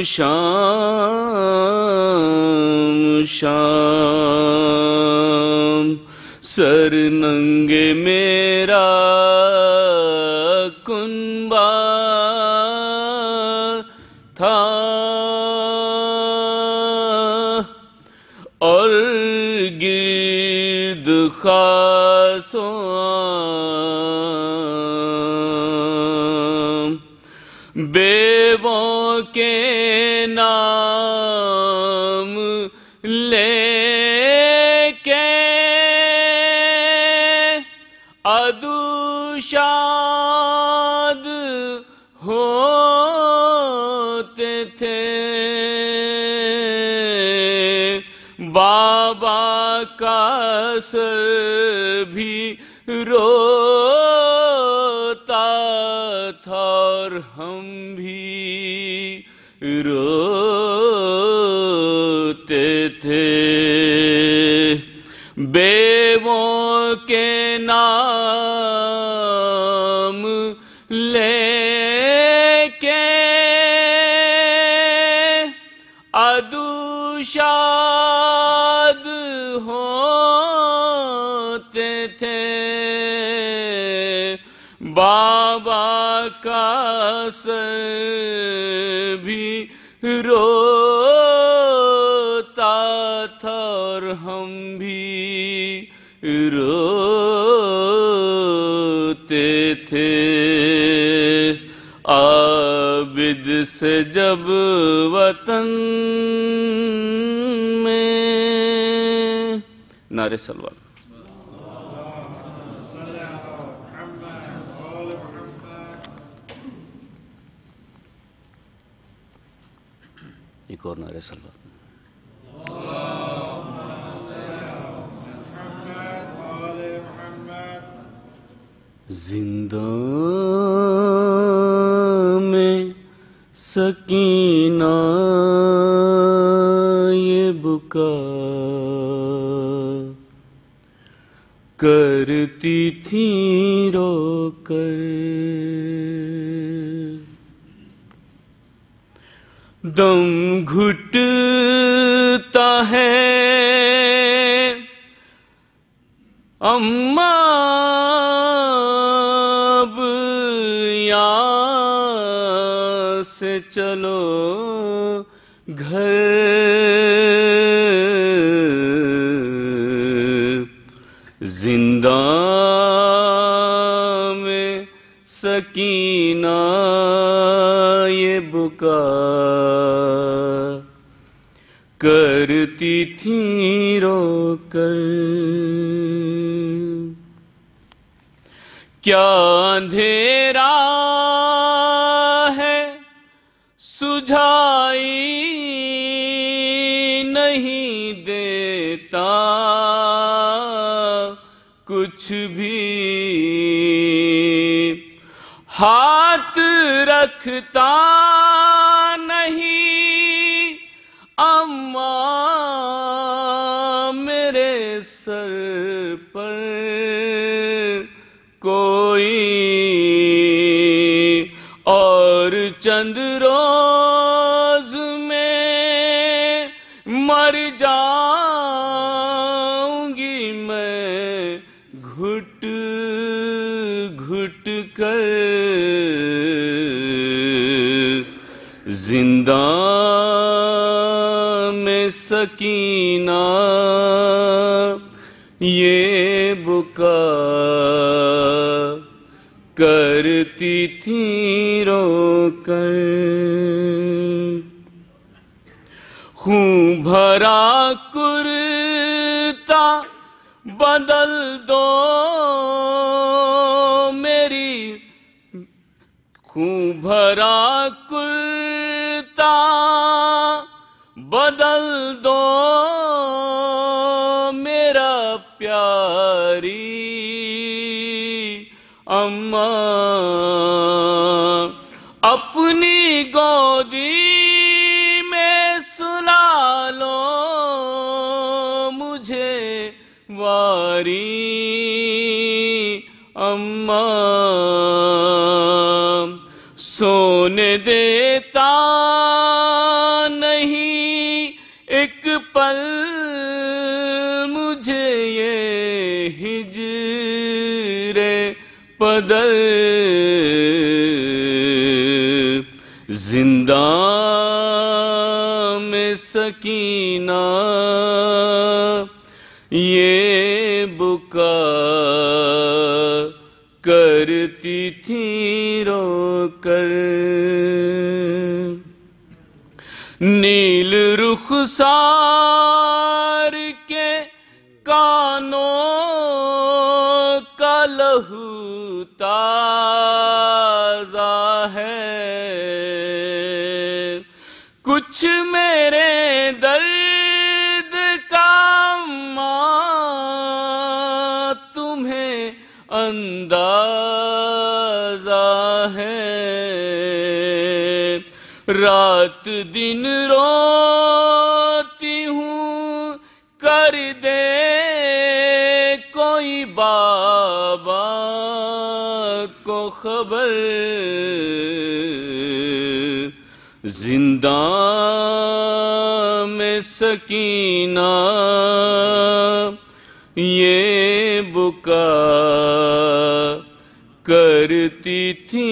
शाम शाम सर नंगे मेरा कुनबा था और गिर्द खासों बेवों के नाम लेके अदुशाद होते थे। बाबा का सर भी रोता था और हम भी रोते थे। बेवों के नाम लेके अदुशाद होते थे। बाबा का सर भी रोता था और हम भी रोते थे। आबिद से जब वतन में नारे सलवात। एक और नारे सलवात। जिंदा में सकीना ये बुका करती थी रोकर। दम घुटता है अम्मा अब यहाँ से चलो घर। जिंदा में सकीना ये बुका करती थी रोकर। क्या अंधेरा है सुझाई नहीं देता कुछ भी। हाथ रखता नहीं अम्मा मेरे सर पर कोई। और चंद रोज में मर जाऊंगी मैं घुट घुट कर। जिंदा में सकीना ये बुका करती थी रोकर। खून भरा कुर्ता बदल दो मेरी। खून भरा कुर्ता बदल दो मेरा प्यारी अम्मा। अपनी गोदी में सुला लो मुझे वारी अम्मा। सोने देता कल मुझे ये हिजरे पदर जिंदा में सकीना ये बुका करती थी रोकर। नील रुखसार के कानों का लहू ताजा है, कुछ मेरे दर्द का मां तुम्हें अंदाजा है। रात दिन रोती हूँ कर दे कोई बाबा को खबर, जिंदा में सकीना ये बुका करती थी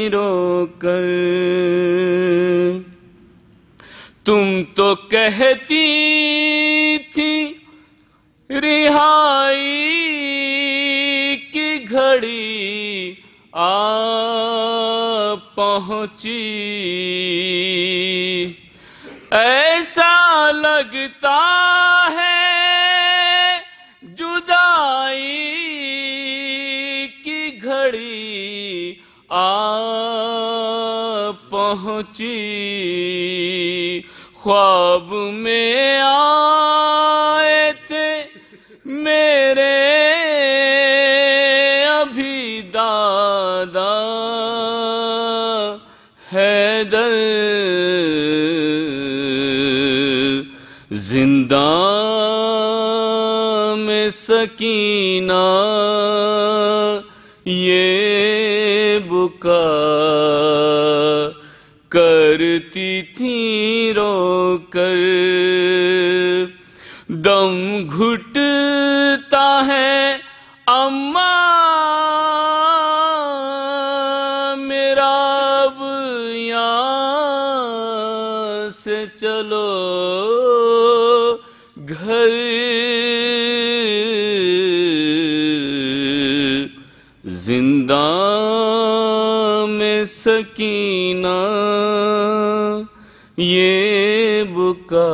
रोकर। तुम तो कहती थी रिहाई की घड़ी आ पहुंची, ऐसा लगता है जुदाई की घड़ी आ पहुंची। ख्वाब में आए थे मेरे अभी दादा हैदर, जिंदा में सकीना ये बुका करती थी रोकर। दम घुटता है अम्मा मेरा अब यहाँ से चलो घर, जिंदा में सकीना ये बुका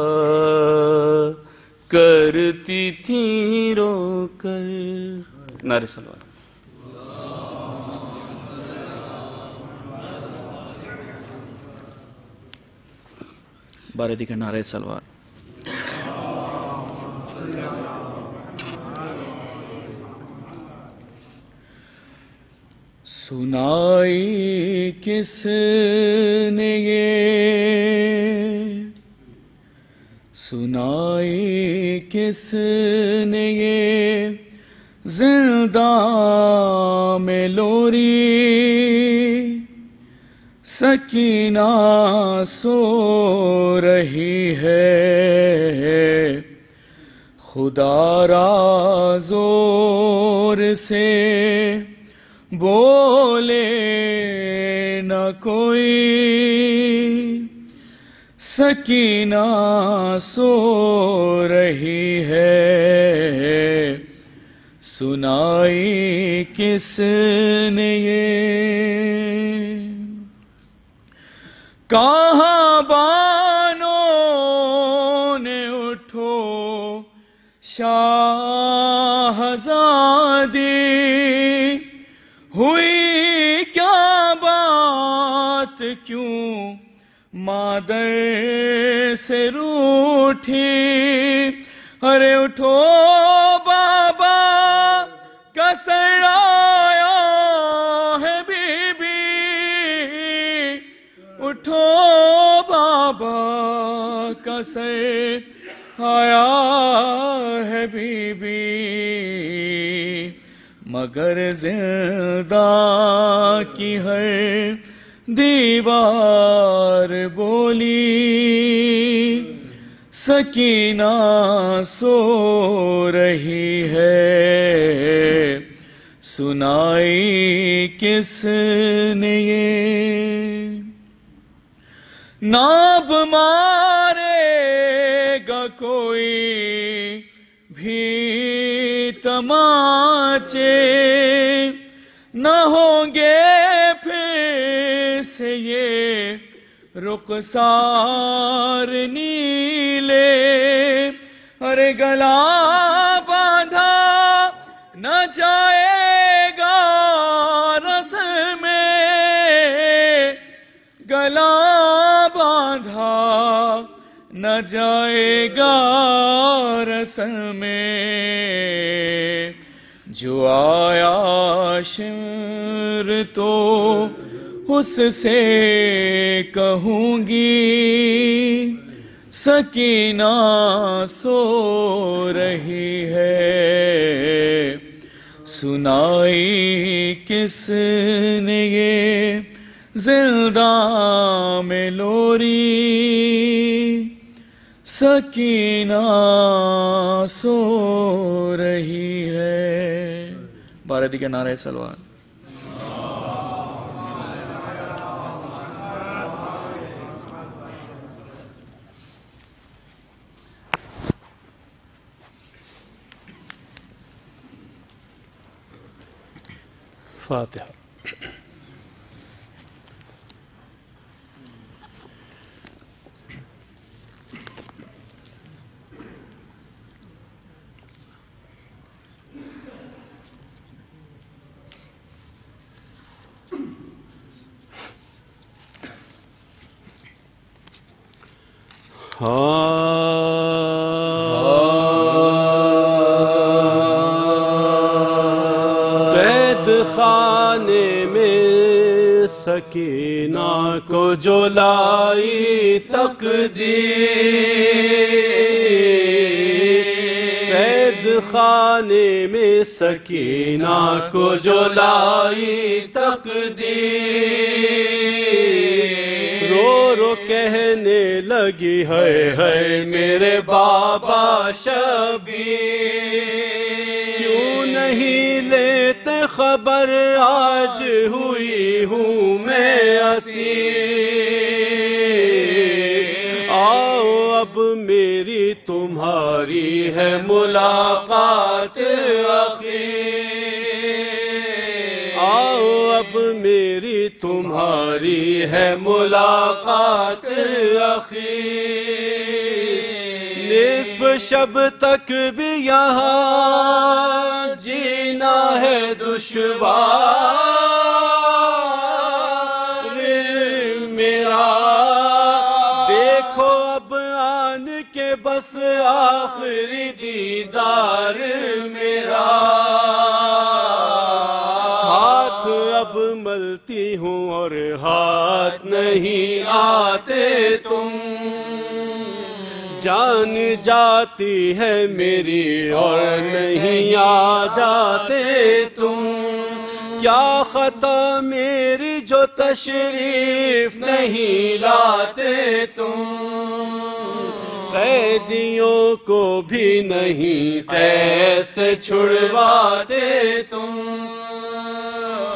करती थी रोकर। नारे सलवार। बारेदी के नारे सलवार। सुनाई किसने ये, सुनाई किसने ये जिंदा में लोरी, सकीना सो रही है खुदारा जोर से बोले न कोई, सकीना सो रही है सुनाई किसने ये। कहाँ बानों ने उठो शाहज़ादी, हुई क्या बात क्यों मादर से रूठी। अरे उठो बाबा कसर आया है बीबी, उठो बाबा कसर आया है बीबी। मगर जिंदा की हर दीवार बोली, सकीना सो रही है, सुनाई किसने ये। नाब मारेगा कोई भी तमाचे, न होंगे फिर से ये रुखसार नीले। अरे गला बांधा न जाएगा रस में, गला बांधा न जाएगा रस में। जो आया शिर तो उससे कहूँगी, सकीना सो रही है, सुनाई किसने ये जिंदा में लोरी। सकीना सो रही है। भारती के नारे सलवार। फातिहा। कैद खाने में सकीना को जो लाई तकदीर, कैद खाने में सकीना को जो लाई तकदीर, रो रो कहने लगी है मेरे बाबा शबीर। क्यों नहीं लेते खबर आज हुई हूँ मैं असीर। आओ अब मेरी तुम्हारी है मुलाकात आखिर, आओ अब मेरी तुम्हारी है मुलाकात आखिर। निस्फ शब तक भी यहाँ जीना है दुश्वार मेरा। देखो अब आन के बस आखिरी दीदार मेरा। हाथ अब मलती हूँ और हाथ नहीं आते तुम, जान जाती है मेरी और नहीं आ जाते तुम। क्या खता मेरी जो तशरीफ नहीं लाते तुम, कैदियों को भी नहीं कैसे छुड़वाते तुम,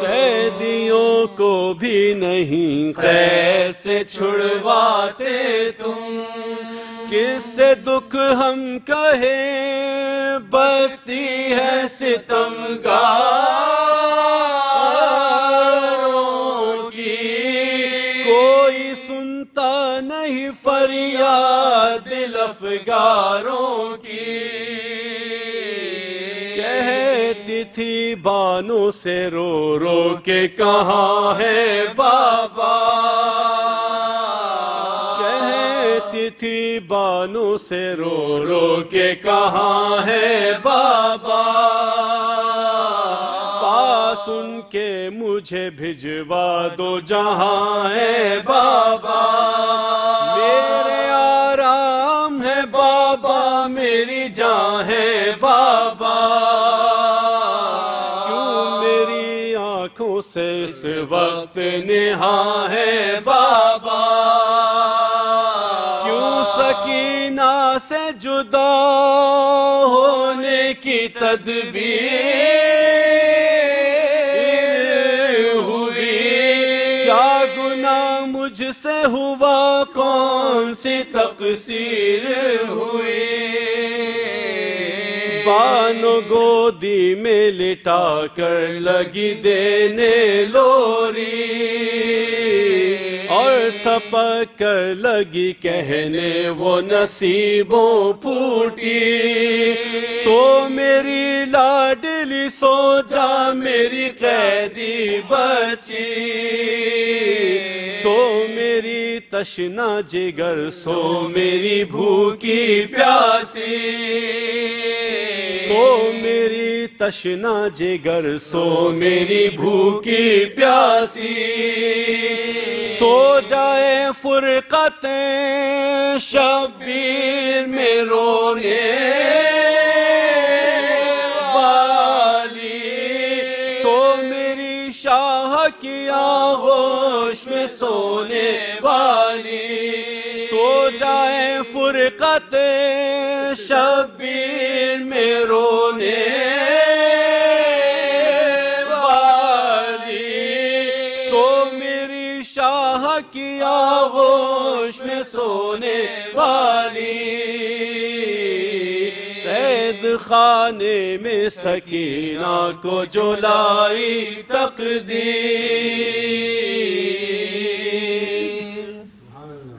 कैदियों को भी नहीं कैसे छुड़वाते तुम। किससे दुख हम कहे बसती है सितमगारों की, कोई सुनता नहीं फरियाद दिल अफगारों की। कहती थी बानों से रो रो के कहाँ है बाबा, थी बानों से रो रो के कहाँ है बाबा। पास उनके मुझे भिजवा दो जहाँ है बाबा। मेरे आराम है बाबा, मेरी जान है बाबा। क्यों मेरी आंखों से इस वक्त निहा है बाबा। सकीना से जुदा होने की तदबीर हुई। क्या गुनाह मुझसे हुआ, कौन सी तकसीर हुई। बानो गोदी में लिटा कर लगी देने लोरी, और थपक कर लगी कहने वो नसीबों फूटी। सो मेरी लाडली सो जा मेरी कैदी बची, सो मेरी तशना जिगर सो मेरी भूखी प्यासी। सो मेरी तशना जिगर सो मेरी भूखी प्यासी। सो जाए फुरकते शब्बीर में रोने वाली। सो मेरी शाह की आगोश में सोने वाली। सो जाए फुरकते शब्बीर में रोने वाली। सो मेरी शाह की आगोश में सोने वाली। कैद खाने में सकीना को जो लाई तकदीर।